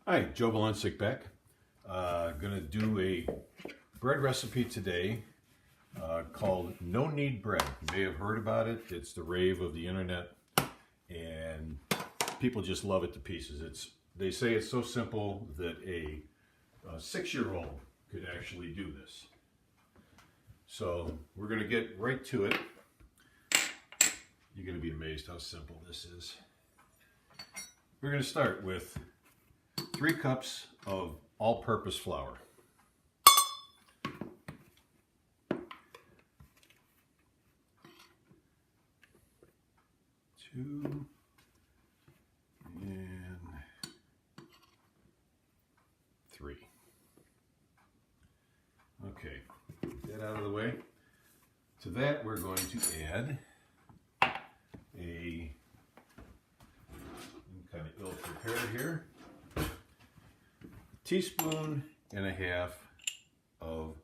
Hi, Joe Valensic back. Gonna do a bread recipe today called No Knead Bread. You may have heard about it. It's the rave of the internet, and people just love it to pieces. They say it's so simple that a 6-year-old could actually do this. So we're gonna get right to it. You're gonna be amazed how simple this is. We're gonna start with 3 cups of all-purpose flour. 2 and 3. Okay, get that out of the way. To that we're going to add a, I'm kind of ill-prepared here, teaspoon and a half of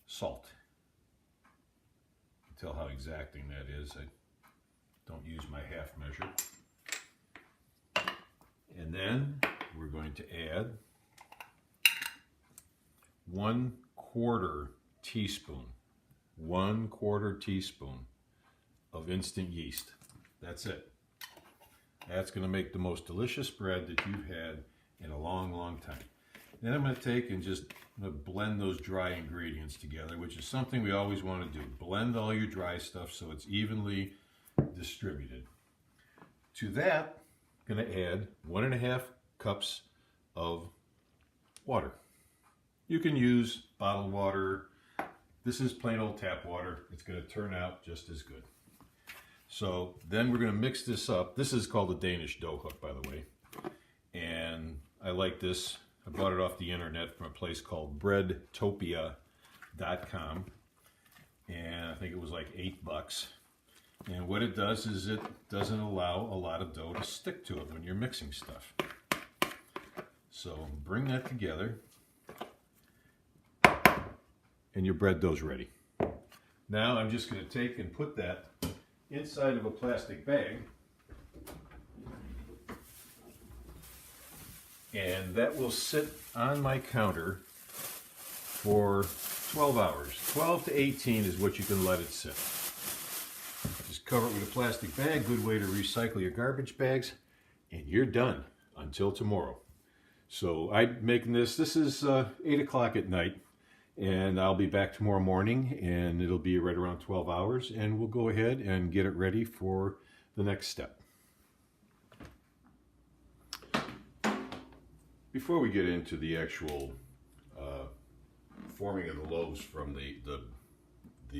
salt. You can tell how exacting that is. I don't use my half measure. And then we're going to add 1/4 teaspoon, 1/4 teaspoon of instant yeast. That's it. That's going to make the most delicious bread that you've had in a long, long time. Then I'm going to take and just blend those dry ingredients together, which is something we always want to do. Blend all your dry stuff so it's evenly distributed. To that, I'm going to add 1.5 cups of water. You can use bottled water. This is plain old tap water. It's going to turn out just as good. So then we're going to mix this up. This is called a Danish dough hook, by the way. And I like this. I bought it off the internet from a place called breadtopia.com. And I think it was like $8. And what it does is it doesn't allow a lot of dough to stick to it when you're mixing stuff. So bring that together. And your bread dough's ready. Now I'm just going to take and put that inside of a plastic bag. And that will sit on my counter for 12 hours. 12 to 18 is what you can let it sit. Just cover it with a plastic bag, good way to recycle your garbage bags, and you're done until tomorrow. So I'm making this is 8 o'clock at night, and I'll be back tomorrow morning, and it'll be right around 12 hours, and we'll go ahead and get it ready for the next step. Before we get into the actual forming of the loaves from the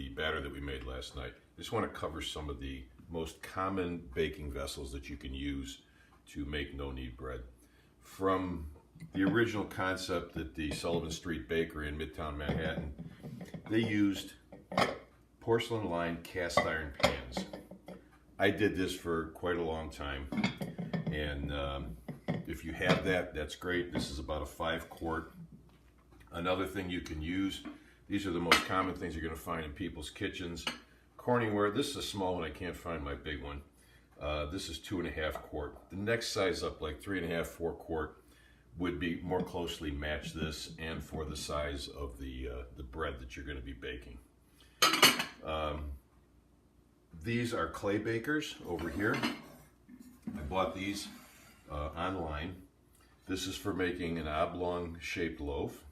batter that we made last night, I just want to cover some of the most common baking vessels that you can use to make no-knead bread. From the original concept at the Sullivan Street Bakery in Midtown Manhattan, they used porcelain-lined cast iron pans. I did this for quite a long time, and if you have that, that's great. This is about a 5-quart. Another thing you can use, these are the most common things you're going to find in people's kitchens. Corningware, this is a small one, I can't find my big one. This is 2.5 quart. The next size up, like 3.5, 4 quart, would be more closely match this and for the size of the bread that you're going to be baking. These are clay bakers over here. I bought these online. This is for making an oblong shaped loaf,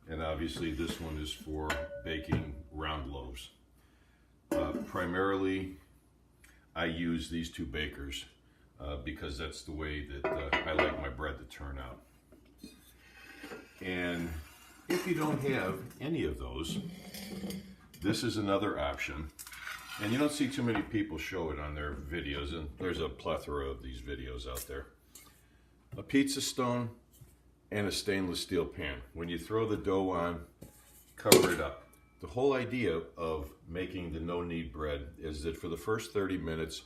and obviously this one is for baking round loaves. Primarily I use these 2 bakers because that's the way that I like my bread to turn out. And if you don't have any of those, this is another option. And you don't see too many people show it on their videos, and there's a plethora of these videos out there. A pizza stone and a stainless steel pan. When you throw the dough on, cover it up. The whole idea of making the no-knead bread is that for the first 30 minutes,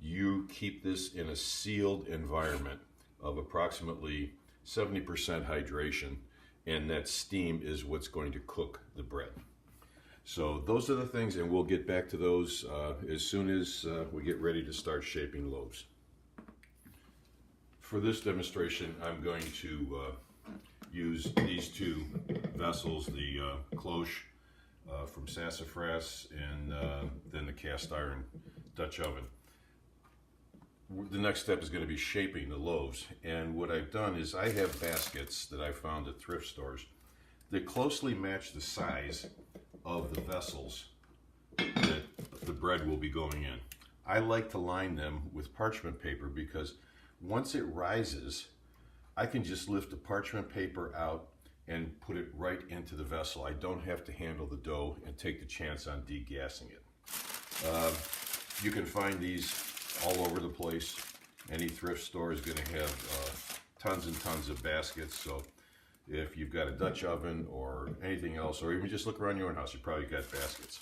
you keep this in a sealed environment of approximately 70% hydration, and that steam is what's going to cook the bread. So those are the things, and we'll get back to those as soon as we get ready to start shaping loaves. For this demonstration, I'm going to use these two vessels, the cloche from Sassafras and then the cast iron Dutch oven. The next step is going to be shaping the loaves, and what I've done is I have baskets that I found at thrift stores that closely match the size of the vessels that the bread will be going in. I like to line them with parchment paper because once it rises, I can just lift the parchment paper out and put it right into the vessel. I don't have to handle the dough and take the chance on degassing it. You can find these all over the place. Any thrift store is going to have tons and tons of baskets. So if you've got a Dutch oven or anything else, or even just look around your own house, you probably got baskets.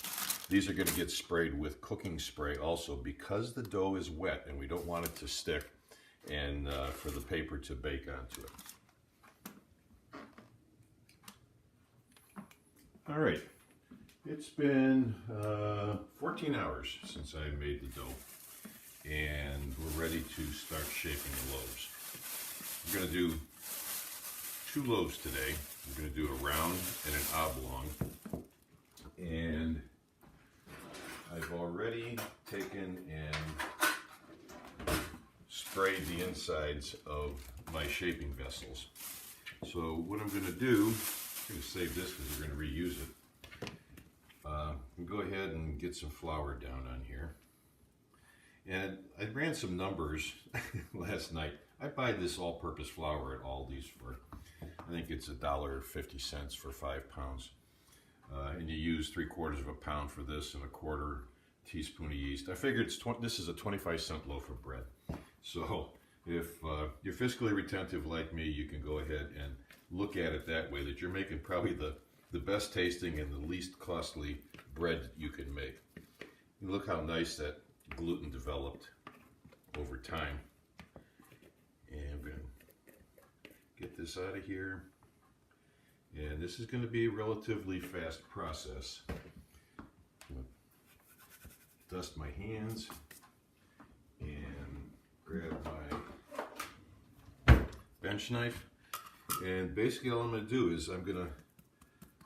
These are going to get sprayed with cooking spray also because the dough is wet and we don't want it to stick and for the paper to bake onto it. All right, it's been 14 hours since I made the dough, and we're ready to start shaping the loaves. We're going to do 2 loaves today. We're going to do a round and an oblong, and I've already taken and sprayed the insides of my shaping vessels. So what I'm going to do, I'm going to save this because we're going to reuse it. Go ahead and get some flour down on here. And I ran some numbers last night. I buy this all-purpose flour at Aldi's for, I think it's $1.50 for 5 pounds. And you use 3/4 of a pound for this and a 1/4 teaspoon of yeast. I figured this is a 25-cent loaf of bread. So if you're fiscally retentive like me, you can go ahead and look at it that way, that you're making probably the best tasting and the least costly bread you can make. And look how nice that gluten developed over time. And I'm going to get this out of here. And this is going to be a relatively fast process. I'm going to dust my hands and grab my bench knife. And basically all I'm going to do is I'm going to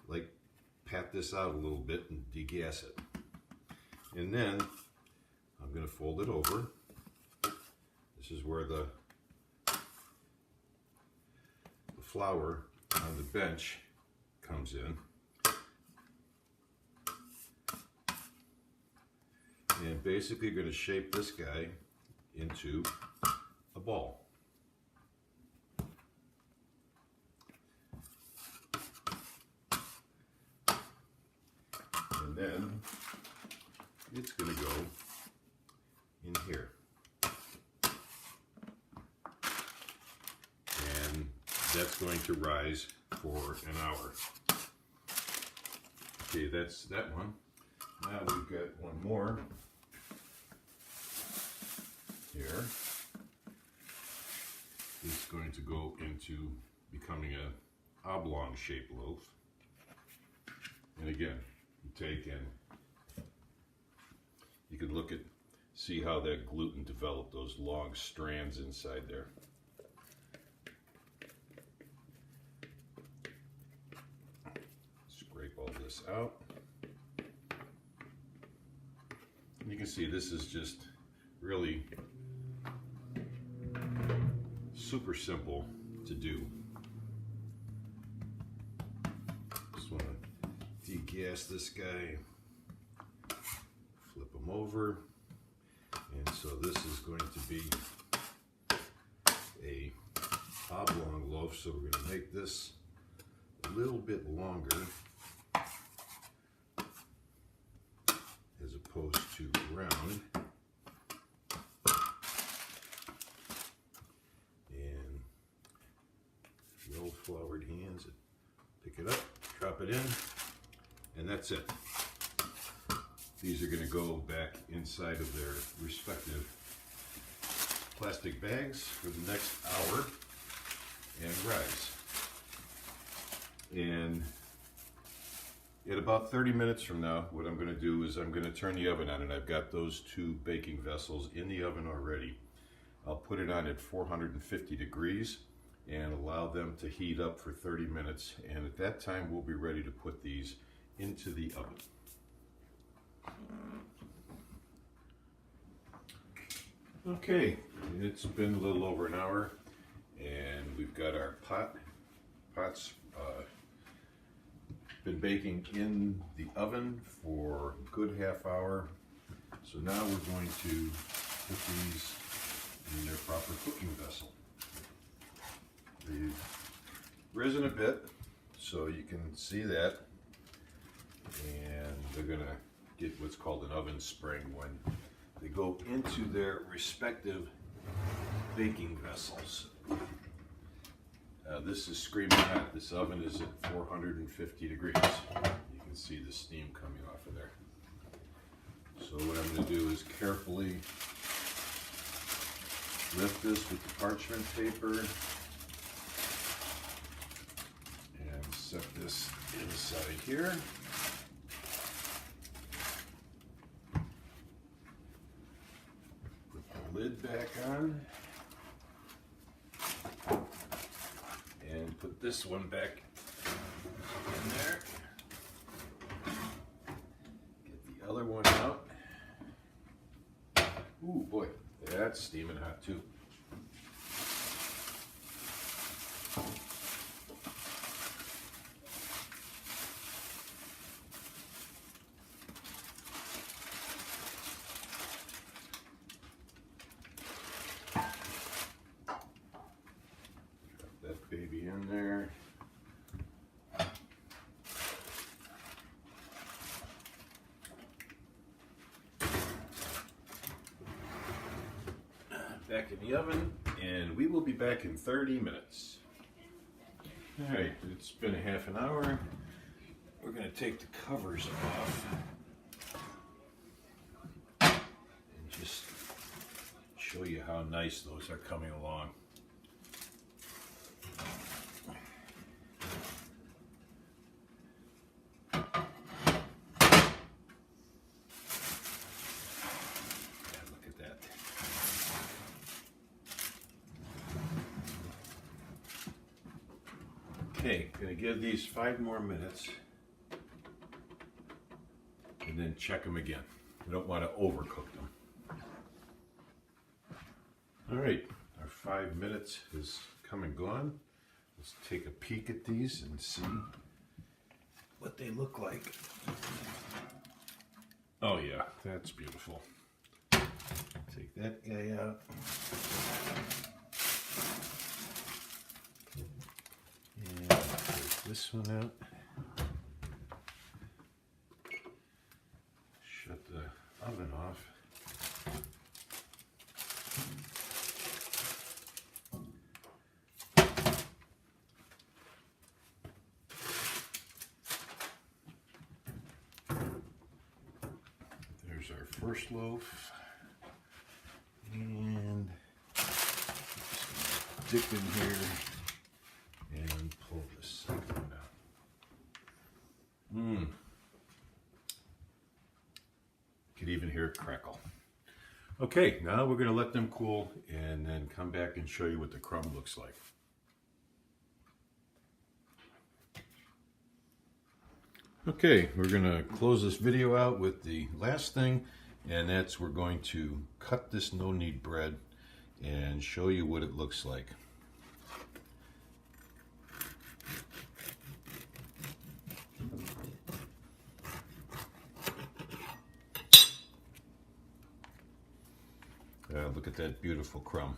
like pat this out a little bit and degas it. And then I'm going to fold it over. This is where the flour on the bench comes in. And basically going to shape this guy into a ball. And then it's going to go in here. And that's going to rise for an hour. Okay, that's that one. Now we've got one more here. It's going to go into becoming an oblong shaped loaf. And again, you take and you could look at, see how that gluten developed those long strands inside there. Scrape all this out. And you can see this is just really super simple to do. Just want to degas this guy, flip him over, and so this is going to be a oblong loaf, so we're going to make this a little bit longer as opposed to round. And well floured hands, pick it up, drop it in, and that's it. These are going to go back inside of their respective plastic bags for the next hour and rise. And at about 30 minutes from now, what I'm going to do is I'm going to turn the oven on, and I've got those 2 baking vessels in the oven already. I'll put it on at 450 degrees and allow them to heat up for 30 minutes. And at that time, we'll be ready to put these into the oven. Okay, it's been a little over an hour, and we've got our pots been baking in the oven for a good half hour. So now we're going to put these in their proper cooking vessel. They've risen a bit, so you can see that, and they're going to get what's called an oven spring when they go into their respective baking vessels. This is screaming hot. This oven is at 450 degrees. You can see the steam coming off of there. So what I'm going to do is carefully lift this with the parchment paper and set this inside here. Put the lid back on. And put this one back in there. Get the other one out. Ooh boy, that's steaming hot too. Baby in there. Back in the oven, and we will be back in 30 minutes. All right, it's been a half an hour. We're going to take the covers off and just show you how nice those are coming along. Okay, going to give these 5 more minutes and then check them again. We don't want to overcook them. All right, our 5 minutes has come and gone. Let's take a peek at these and see what they look like. Oh yeah, that's beautiful. Take that guy out. And take this one out. Shut the oven off. There's our first loaf. And dip in here and pull this second one out. Could even hear it crackle. Okay, now we're going to let them cool and then come back and show you what the crumb looks like. Okay, we're going to close this video out with the last thing, and that's we're going to cut this no-knead bread and show you what it looks like. Look at that beautiful crumb.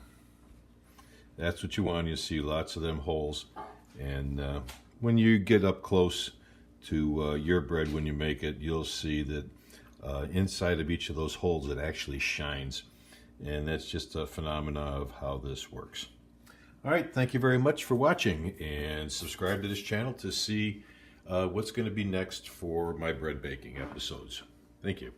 That's what you want. You see lots of them holes, and when you get up close to your bread when you make it, you'll see that inside of each of those holes it actually shines, and that's just a phenomena of how this works. All right, thank you very much for watching, and subscribe to this channel to see what's going to be next for my bread baking episodes. Thank you.